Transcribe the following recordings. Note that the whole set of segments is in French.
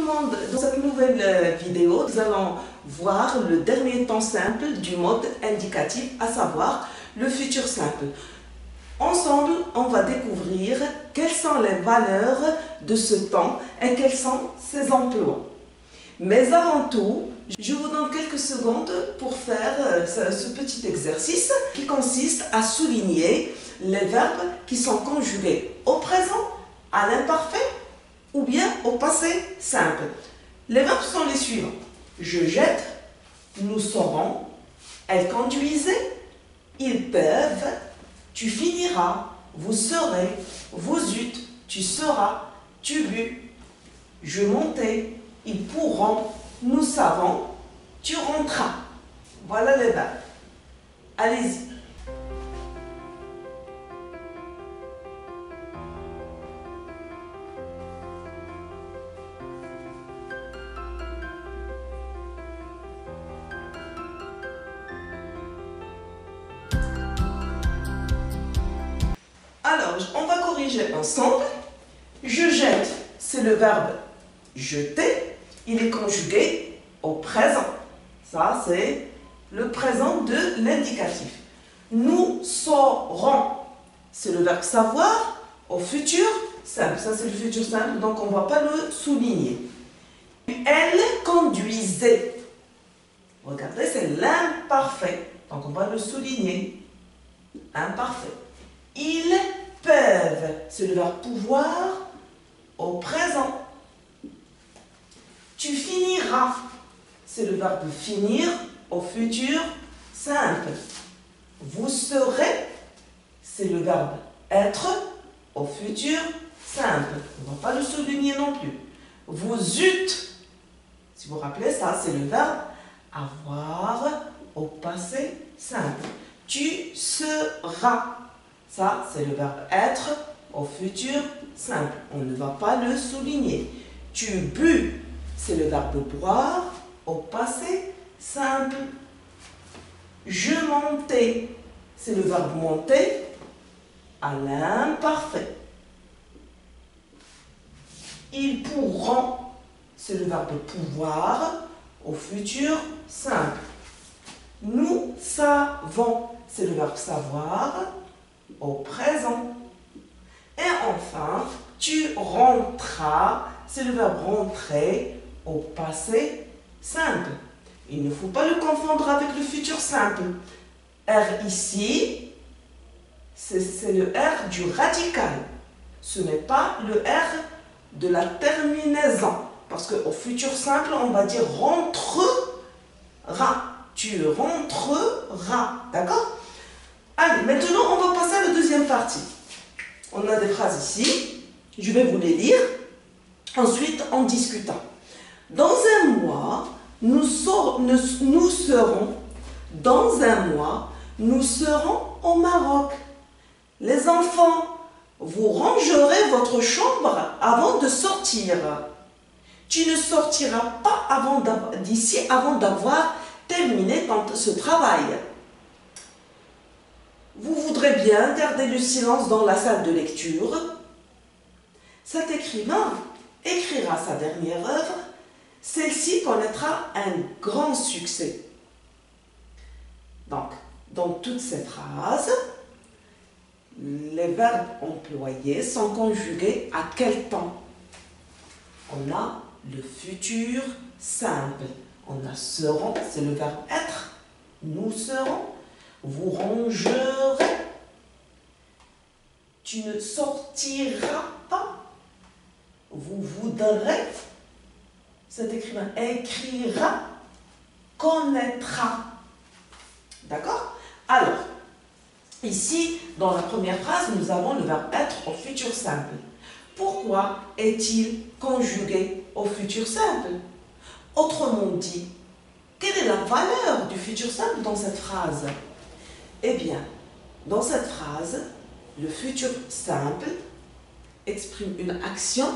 monde, dans cette nouvelle vidéo, nous allons voir le dernier temps simple du mode indicatif, à savoir le futur simple. Ensemble, on va découvrir quelles sont les valeurs de ce temps et quels sont ses emplois. Mais avant tout, je vous donne quelques secondes pour faire ce petit exercice qui consiste à souligner les verbes qui sont conjugués au présent, à l'imparfait ou bien au passé simple. Les verbes sont les suivants. Je jette, nous serons, elle conduisait, ils peuvent, tu finiras, vous serez, vous eûtes, tu seras, tu bus, je montais, ils pourront, nous savons, tu rentras. Voilà les verbes. Allez-y. Alors, on va corriger ensemble. Je jette, c'est le verbe jeter. Il est conjugué au présent. Ça, c'est le présent de l'indicatif. Nous saurons, c'est le verbe savoir au futur simple. Ça, c'est le futur simple, donc on ne va pas le souligner. Elle conduisait. Regardez, c'est l'imparfait. Donc, on va le souligner. Imparfait. Ils peuvent, c'est le verbe pouvoir au présent. Tu finiras, c'est le verbe finir au futur simple. Vous serez, c'est le verbe être au futur simple. On ne va pas le souligner non plus. Vous eûtes, si vous vous rappelez ça, c'est le verbe avoir au passé simple. Tu seras. Ça, c'est le verbe être au futur simple. On ne va pas le souligner. Tu bus, c'est le verbe boire au passé simple. Je montais, c'est le verbe monter à l'imparfait. Ils pourront, c'est le verbe pouvoir au futur simple. Nous savons, c'est le verbe savoir au présent. Et enfin, tu rentras, c'est le verbe rentrer au passé simple. Il ne faut pas le confondre avec le futur simple. R ici, c'est le R du radical. Ce n'est pas le R de la terminaison. Parce qu'au futur simple, on va dire rentrera. Tu rentreras. D'accord? Allez, maintenant, on va passer à la deuxième partie. On a des phrases ici. Je vais vous les lire. Ensuite, en discutant. Dans un mois, nous serons, dans un mois, nous serons au Maroc. Les enfants, vous rangerez votre chambre avant de sortir. Tu ne sortiras pas d'ici avant d'avoir terminé ce travail. Vous voudrez bien garder le silence dans la salle de lecture. Cet écrivain écrira sa dernière œuvre. Celle-ci connaîtra un grand succès. Donc, dans toutes ces phrases, les verbes employés sont conjugués à quel temps? On a le futur simple. On a seront, c'est le verbe être. Nous serons. Vous rangerez. Tu ne sortiras pas. Vous voudrez. Cet écrivain écrira, connaîtra. D'accord? Alors, ici, dans la première phrase, nous avons le verbe être au futur simple. Pourquoi est-il conjugué au futur simple? Autrement dit, quelle est la valeur du futur simple dans cette phrase? Eh bien, dans cette phrase, le futur simple exprime une action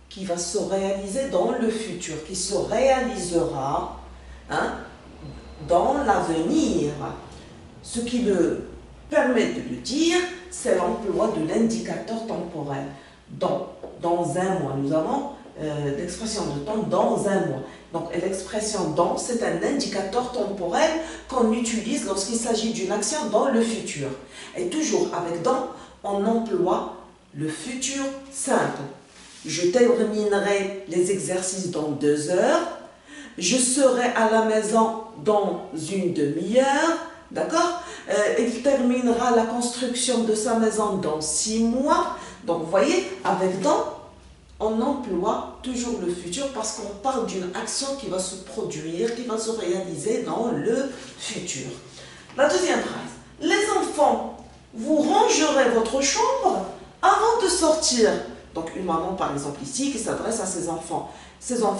qui va se réaliser dans le futur, qui se réalisera dans l'avenir. Ce qui me permet de le dire, c'est l'emploi de l'indicateur temporel. Dans un mois, nous avons l'expression de temps dans un mois. Donc l'expression dans, c'est un indicateur temporel qu'on utilise lorsqu'il s'agit d'une action dans le futur. Et toujours avec dans, on emploie le futur simple. Je terminerai les exercices dans 2 heures. Je serai à la maison dans une demi-heure. D'accord? Il terminera la construction de sa maison dans 6 mois. Donc, vous voyez, avec dans, on emploie toujours le futur parce qu'on parle d'une action qui va se produire, qui va se réaliser dans le futur. La deuxième phrase. Les enfants, vous rangerez votre chambre avant de sortir. Donc, une maman, par exemple, ici, qui s'adresse à ses enfants.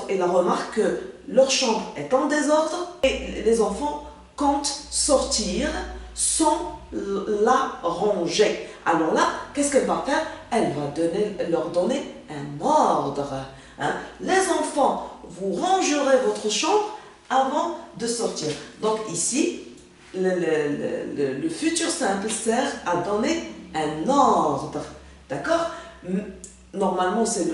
Elle remarque que leur chambre est en désordre et les enfants comptent sortir sans la ranger. Alors là, qu'est-ce qu'elle va faire? Elle va leur donner un ordre. Hein? Les enfants, vous rangerez votre chambre avant de sortir. Donc ici, le futur simple sert à donner un ordre. D'accord? Normalement, c'est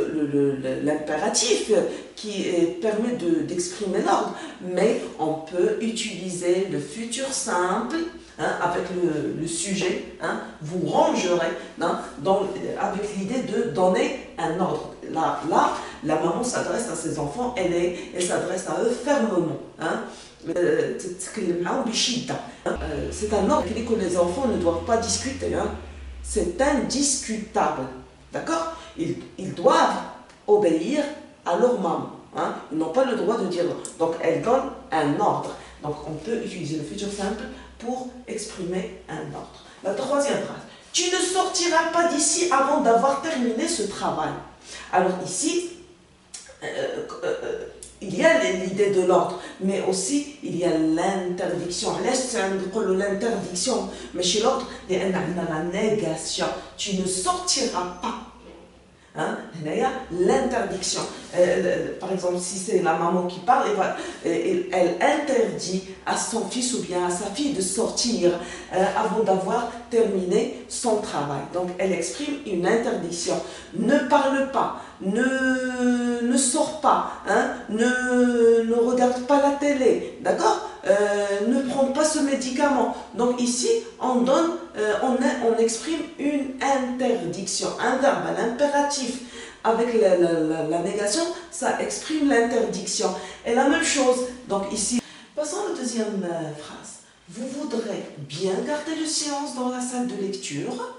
l'impératif qui permet d'exprimer l'ordre, mais on peut utiliser le futur simple avec le sujet, vous rangerez, avec l'idée de donner un ordre. Là, la maman s'adresse à ses enfants, elle s'adresse à eux fermement. C'est un ordre que les enfants ne doivent pas discuter. C'est indiscutable. D'accord? Ils doivent obéir à leur maman. Ils n'ont pas le droit de dire non. Donc, elle donne un ordre. Donc, on peut utiliser le futur simple pour exprimer un ordre. La troisième phrase. Tu ne sortiras pas d'ici avant d'avoir terminé ce travail. Alors ici, il y a l'idée de l'ordre, mais aussi il y a l'interdiction. L'interdiction, mais chez l'ordre, il y a la négation. Tu ne sortiras pas. L'interdiction. Par exemple, si c'est la maman qui parle, elle interdit à son fils ou bien à sa fille de sortir avant d'avoir terminé son travail. Donc, elle exprime une interdiction. Ne parle pas, ne sors pas, ne regarde pas la télé, d'accord? Ne prends pas ce médicament. Donc ici, on exprime une interdiction, un verbe, un impératif. Avec la négation, ça exprime l'interdiction. Et la même chose, donc ici, passons à la deuxième phrase. Vous voudrez bien garder le silence dans la salle de lecture.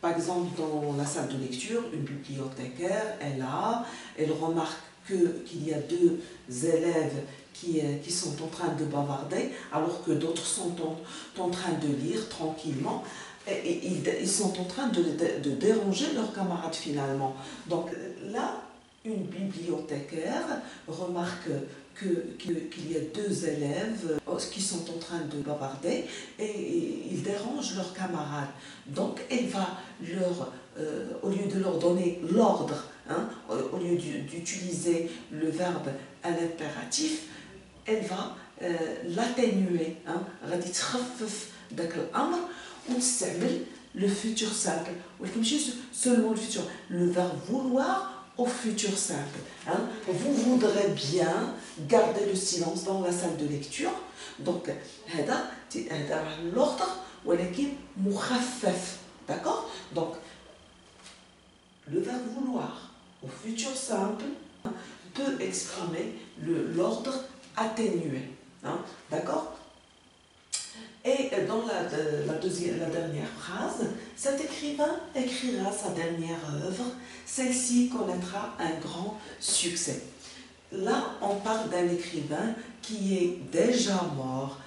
Par exemple, dans la salle de lecture, une bibliothécaire est là, elle remarque qu'il y a 2 élèves qui sont en train de bavarder, alors que d'autres sont en train de lire tranquillement. Et ils sont en train de déranger leurs camarades finalement. Donc là, une bibliothécaire remarque qu'il y a 2 élèves qui sont en train de bavarder et ils dérangent leurs camarades. Donc elle va au lieu de leur donner l'ordre, au lieu d'utiliser le verbe à l'impératif, elle va l'atténuer. غادي تخفف داك الامر وتستعمل le futur simple. ولكن ماشي seulement le futur, le verbe vouloir au futur simple. Vous voudrez bien garder le silence dans la salle de lecture. Donc هذا l'ordre ولكن مخفف. D'accord? Donc le verbe vouloir au futur simple peut exprimer l'ordre atténué. D'accord? Et dans la dernière phrase, cet écrivain écrira sa dernière œuvre, celle-ci connaîtra un grand succès. Là, on parle d'un écrivain qui est déjà mort,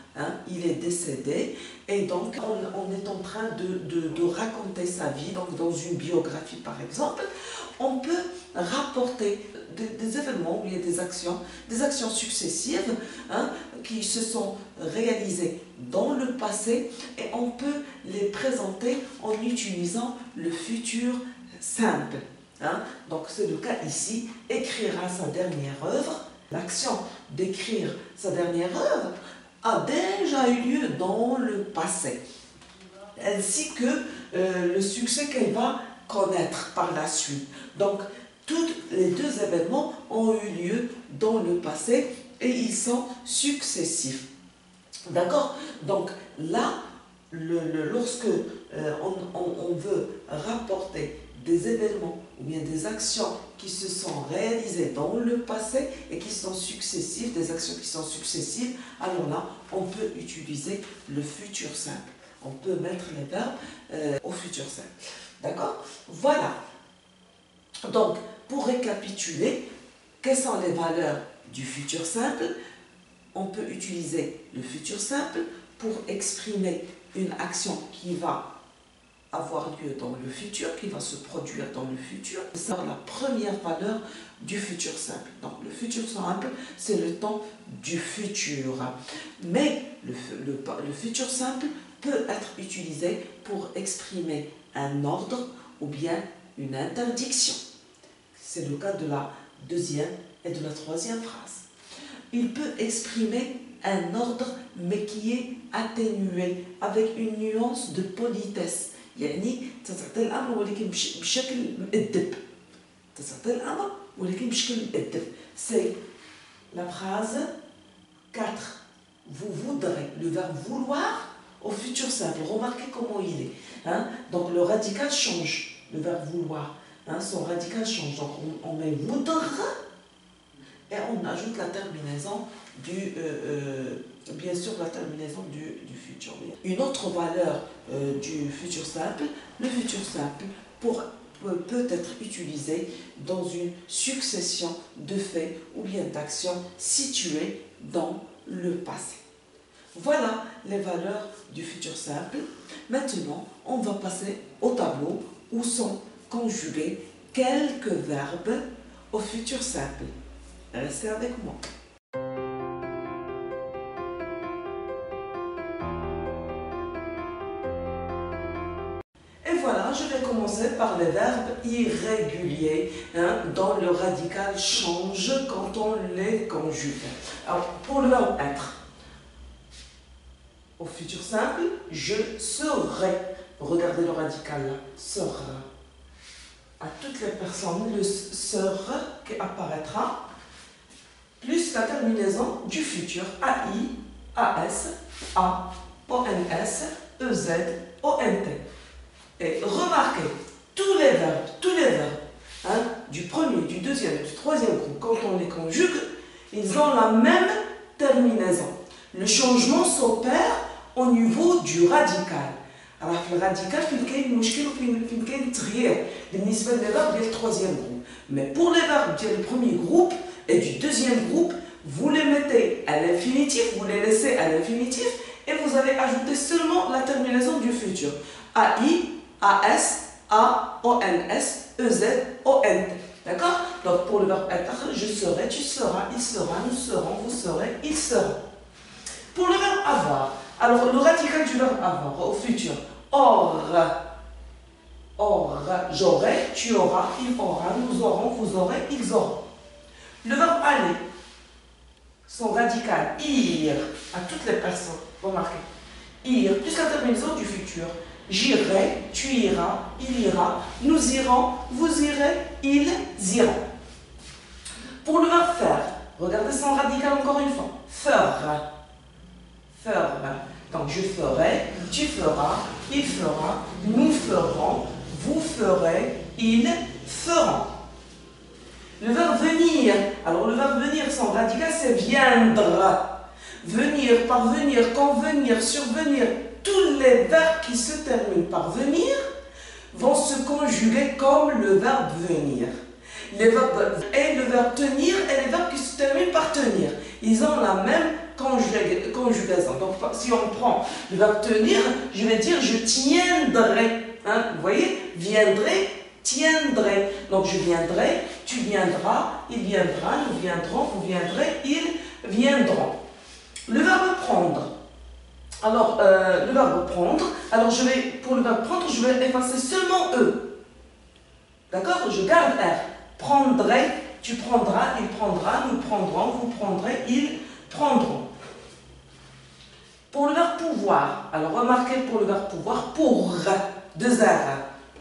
il est décédé, et donc on est en train de raconter sa vie, donc dans une biographie par exemple, on peut rapporter des événements où il y a des actions successives qui se sont réalisées dans le passé et on peut les présenter en utilisant le futur simple. Donc c'est le cas ici, écrira sa dernière œuvre. L'action d'écrire sa dernière œuvre a déjà eu lieu dans le passé, ainsi que le succès qu'elle va connaître par la suite. Donc Tous les deux événements ont eu lieu dans le passé et ils sont successifs. D'accord? Donc là, lorsque on veut rapporter des événements ou bien des actions qui se sont réalisées dans le passé et qui sont successives, des actions qui sont successives, alors là, on peut utiliser le futur simple. On peut mettre les verbes au futur simple. D'accord? Voilà. Donc, pour récapituler, quelles sont les valeurs du futur simple? On peut utiliser le futur simple pour exprimer une action qui va avoir lieu dans le futur, qui va se produire dans le futur. C'est la première valeur du futur simple. Donc le futur simple, c'est le temps du futur. Mais le futur simple peut être utilisé pour exprimer un ordre ou bien une interdiction. C'est le cas de la deuxième et de la troisième phrase. Il peut exprimer un ordre mais qui est atténué avec une nuance de politesse. يعني تعطي الامر ولكن بشكل مؤدب. تعطي الامر ولكن بشكل مؤدب. C'est la phrase 4. Vous voudrez, le verbe vouloir au futur simple. Remarquez comment il est. Hein? Donc le radical change, le verbe vouloir. Hein? Son radical change. Donc on met voudre et on ajoute la terminaison bien sûr la terminaison du futur. Une autre valeur du futur simple, le futur simple peut être utilisé dans une succession de faits ou bien d'actions situées dans le passé. Voilà les valeurs du futur simple. Maintenant, on va passer au tableau où sont conjugués quelques verbes au futur simple. Restez avec moi. Et voilà, je vais commencer par les verbes irréguliers, hein, dont le radical change quand on les conjugue. Alors, pour le verbe être, au futur simple, je serai. Regardez le radical là, sera. À toutes les personnes, le sera qui apparaîtra, plus la terminaison du futur, AI, AS, A, ONS, EZ, ONT. Et remarquez, tous les verbes, hein, du premier, du deuxième et du troisième groupe, quand on les conjugue, ils ont la même terminaison. Le changement s'opère au niveau du radical. Alors, le radical, il y a un تغيير بالنسبة للverbe du troisième groupe. Mais pour les verbes du premier groupe et du deuxième groupe, vous les mettez à l'infinitif, vous les laissez à l'infinitif et vous allez ajouter seulement la terminaison du futur. AI, AS, A, ONS, EZ, ONT. D'accord? Donc pour le verbe être, je serai, tu seras, il sera, nous serons, vous serez, il sera. Pour le verbe avoir, alors le radical du verbe avoir au futur, or, j'aurai, tu auras, il aura, nous aurons, vous aurez, ils auront. Le verbe aller, son radical, ir, à toutes les personnes, remarquez, ir, plus la terminaison du futur. J'irai, tu iras, il ira, nous irons, vous irez, ils iront. Pour le verbe faire, regardez son radical encore une fois. Fera. Donc je ferai, tu feras, il fera, nous ferons, vous ferez, ils feront. Le verbe venir, alors le verbe venir, son radical c'est viendra. Venir, parvenir, convenir, survenir. Tous les verbes qui se terminent par venir vont se conjuguer comme le verbe venir. Les verbes et le verbe tenir et les verbes qui se terminent par tenir. Ils ont la même conjugaison. Donc si on prend le verbe tenir, je vais dire je tiendrai. Hein, vous voyez, viendrai, tiendrai. Donc je viendrai, tu viendras, il viendra, nous viendrons, vous viendrez, ils viendront. Le verbe prendre. Alors, le verbe prendre, alors pour le verbe prendre, je vais effacer seulement E. D'accord? Je garde R. Prendrai, tu prendras, il prendra, nous prendrons, vous prendrez, ils prendront. Pour le verbe pouvoir, alors remarquez pour le verbe pouvoir, pour, deux R.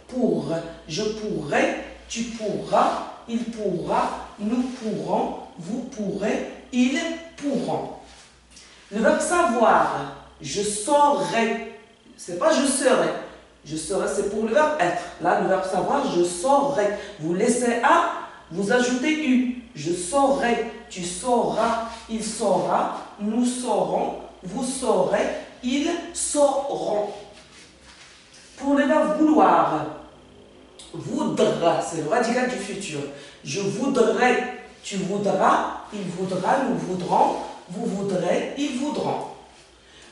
Pour, je pourrai, tu pourras, il pourra, nous pourrons, vous pourrez, ils pourront. Le verbe savoir, je saurai, c'est pas je serai. Je serai, c'est pour le verbe être. Là, le verbe savoir, je saurai. Vous laissez A, vous ajoutez U. Je saurai, tu sauras, il saura, nous saurons, vous saurez, ils sauront. Pour le verbe vouloir, voudra, c'est le radical du futur. Je voudrais, tu voudras, il voudra, nous voudrons, vous voudrez, ils voudront.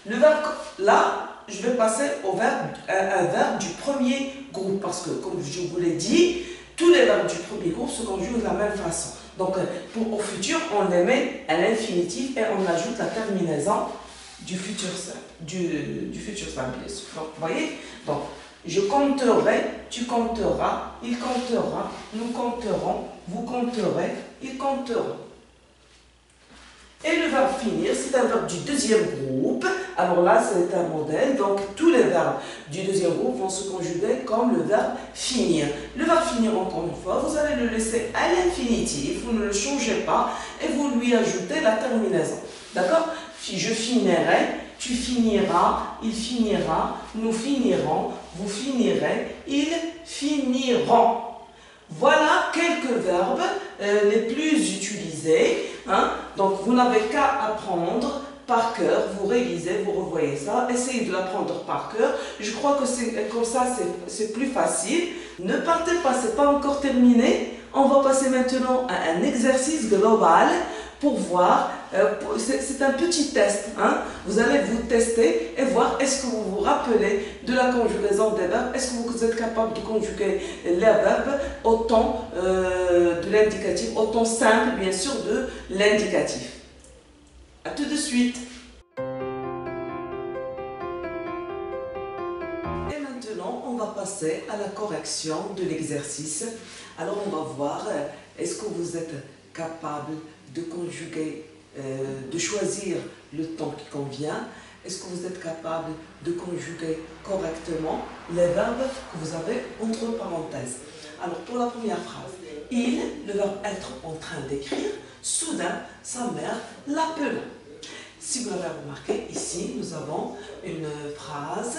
Le verbe, là, je vais passer au verbe, un verbe du premier groupe, parce que, comme je vous l'ai dit, tous les verbes du premier groupe se conjuguent de la même façon. Donc, au futur, on les met à l'infinitif et on ajoute la terminaison du futur simple, du futur simple. Donc, vous voyez? Donc, je compterai, tu compteras, il comptera, nous compterons, vous compterez, ils compteront. Et le verbe finir, c'est un verbe du deuxième groupe. Alors là, c'est un modèle. Donc, tous les verbes du deuxième groupe vont se conjuguer comme le verbe finir. Le verbe finir, encore une fois, vous allez le laisser à l'infinitif. Vous ne le changez pas et vous lui ajoutez la terminaison. D'accord? Je finirai, tu finiras, il finira, nous finirons, vous finirez, ils finiront. Voilà quelques verbes les plus utilisés. Donc, vous n'avez qu'à apprendre par cœur, vous révisez, vous revoyez ça, essayez de l'apprendre par cœur. Je crois que c'est comme ça, c'est plus facile. Ne partez pas, c'est pas encore terminé. On va passer maintenant à un exercice global pour voir, c'est un petit test. Vous allez vous tester et voir est-ce que vous vous rappelez de la conjugaison des verbes, est-ce que vous êtes capable de conjuguer les verbes au temps de l'indicatif, au temps simple bien sûr de l'indicatif. A tout de suite. Et maintenant, on va passer à la correction de l'exercice. Alors, on va voir, est-ce que vous êtes capable de conjuguer, de choisir le temps qui convient? Est-ce que vous êtes capable de conjuguer correctement les verbes que vous avez entre parenthèses? Alors, pour la première phrase, il, le verbe être en train d'écrire, soudain, sa mère l'appela. Si vous l'avez remarqué, ici, nous avons une phrase.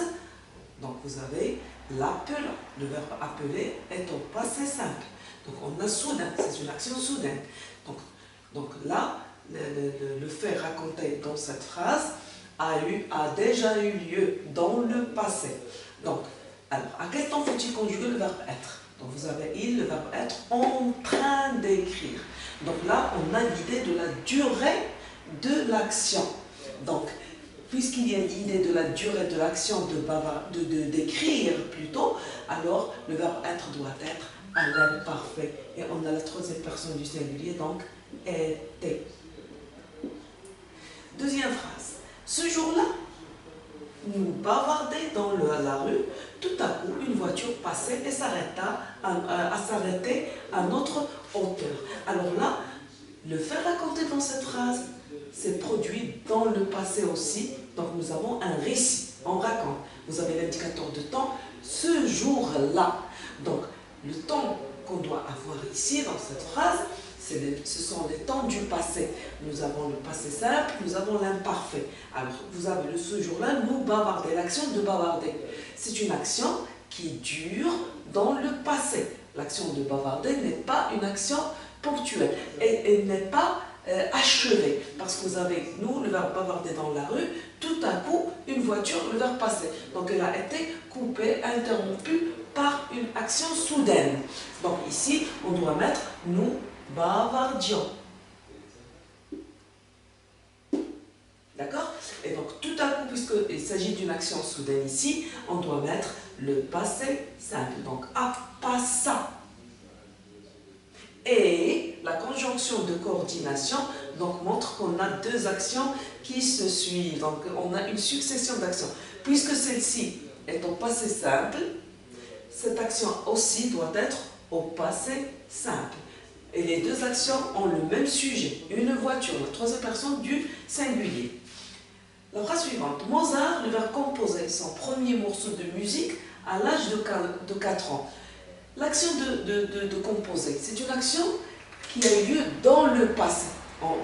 Donc, vous avez l'appela. Le verbe appeler est au passé simple. Donc, on a soudain, c'est une action soudaine. Donc là, le fait raconté dans cette phrase a déjà eu lieu dans le passé. Donc, alors, à quel temps faut-il conjuguer le verbe être? Donc, vous avez il, le verbe être, en train d'écrire. Donc là, on a l'idée de la durée de l'action. Donc, puisqu'il y a l'idée de la durée de l'action d'écrire plutôt, alors le verbe être doit être à l'imparfait. Et on a la troisième personne du singulier, donc était. Deuxième phrase. Ce jour-là, nous bavardait dans la rue. Tout à coup, une voiture passait et s'arrêtait à notre hauteur. Alors là, le fait raconté dans cette phrase s'est produit dans le passé aussi. Donc nous avons un récit, on raconte. Vous avez l'indicateur de temps, ce jour-là. Donc le temps qu'on doit avoir ici dans cette phrase, ce sont les temps du passé. Nous avons le passé simple, nous avons l'imparfait. Alors vous avez le ce jour-là, nous bavarder, l'action de bavarder. C'est une action qui dure dans le passé. L'action de bavarder n'est pas une action ponctuelle. Et elle n'est pas achevée. Parce que vous avez, nous, le verbe bavarder dans la rue, tout à coup, une voiture, le verbe passer. Donc elle a été coupée, interrompue par une action soudaine. Donc ici, on doit mettre nous bavardions. D'accord? Et donc tout à coup, puisqu'il s'agit d'une action soudaine ici, on doit mettre le passé simple. Donc à passa. Et la conjonction de coordination donc, montre qu'on a deux actions qui se suivent. Donc on a une succession d'actions. Puisque celle-ci est au passé simple, cette action aussi doit être au passé simple. Et les deux actions ont le même sujet, une voiture, la troisième personne du singulier. La phrase suivante. Mozart devait composer son premier morceau de musique à l'âge de 4 ans. L'action de composer, c'est une action qui a eu lieu dans le passé.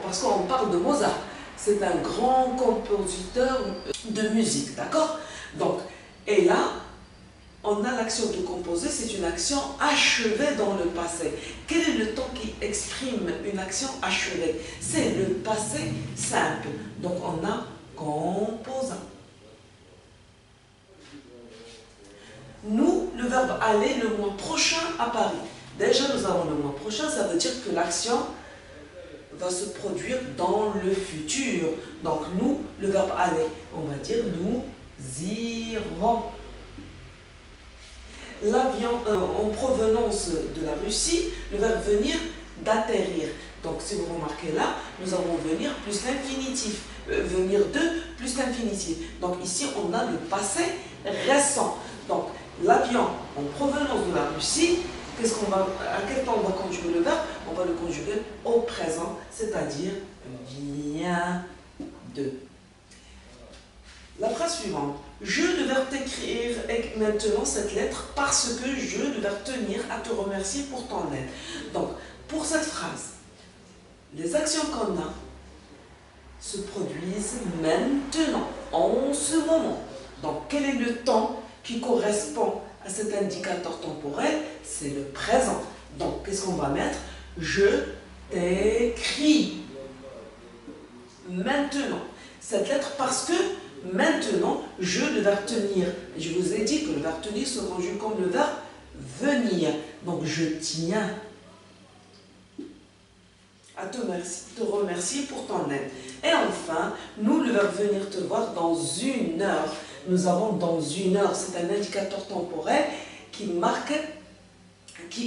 Parce qu'on parle de Mozart. C'est un grand compositeur de musique, d'accord? Donc, et là, on a l'action de composer, c'est une action achevée dans le passé. Quel est le temps qui exprime une action achevée? C'est le passé simple. Donc, on a composant. Nous, le verbe aller le mois prochain à Paris. Déjà, nous avons le mois prochain, ça veut dire que l'action va se produire dans le futur. Donc, nous, le verbe aller, on va dire nous irons. L'avion en provenance de la Russie, le verbe venir d'atterrir. Donc, si vous remarquez là, nous avons venir plus l'infinitif. Venir de plus l'infinitif. Donc, ici, on a le passé récent. Donc, l'avion en provenance de la Russie, à quel temps on va conjuguer le verbe? On va le conjuguer au présent, c'est-à-dire vient de. La phrase suivante. Je devrais t'écrire maintenant cette lettre parce que je devrais tenir à te remercier pour ton aide. Donc, pour cette phrase, les actions qu'on a se produisent maintenant, en ce moment. Donc, quel est le temps qui correspond à cet indicateur temporel? C'est le présent. Donc, qu'est-ce qu'on va mettre? Je t'écris maintenant cette lettre parce que maintenant, je devais tenir. Je vous ai dit que le verbe tenir se conjugue comme le verbe venir. Donc, je tiens à te remercier pour ton aide. Et enfin, nous, le verbe venir te voir dans une heure. Nous avons dans une heure, c'est un indicateur temporel qui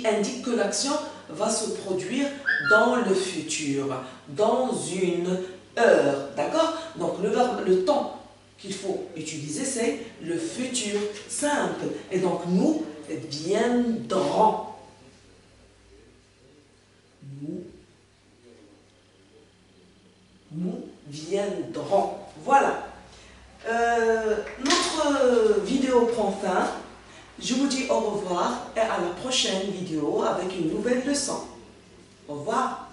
indique que l'action va se produire dans le futur, dans une heure. D'accord? Donc, le temps qu'il faut utiliser, c'est le futur simple. Et donc, nous viendrons. Nous viendrons. Voilà. Notre vidéo prend fin. Je vous dis au revoir et à la prochaine vidéo avec une nouvelle leçon. Au revoir.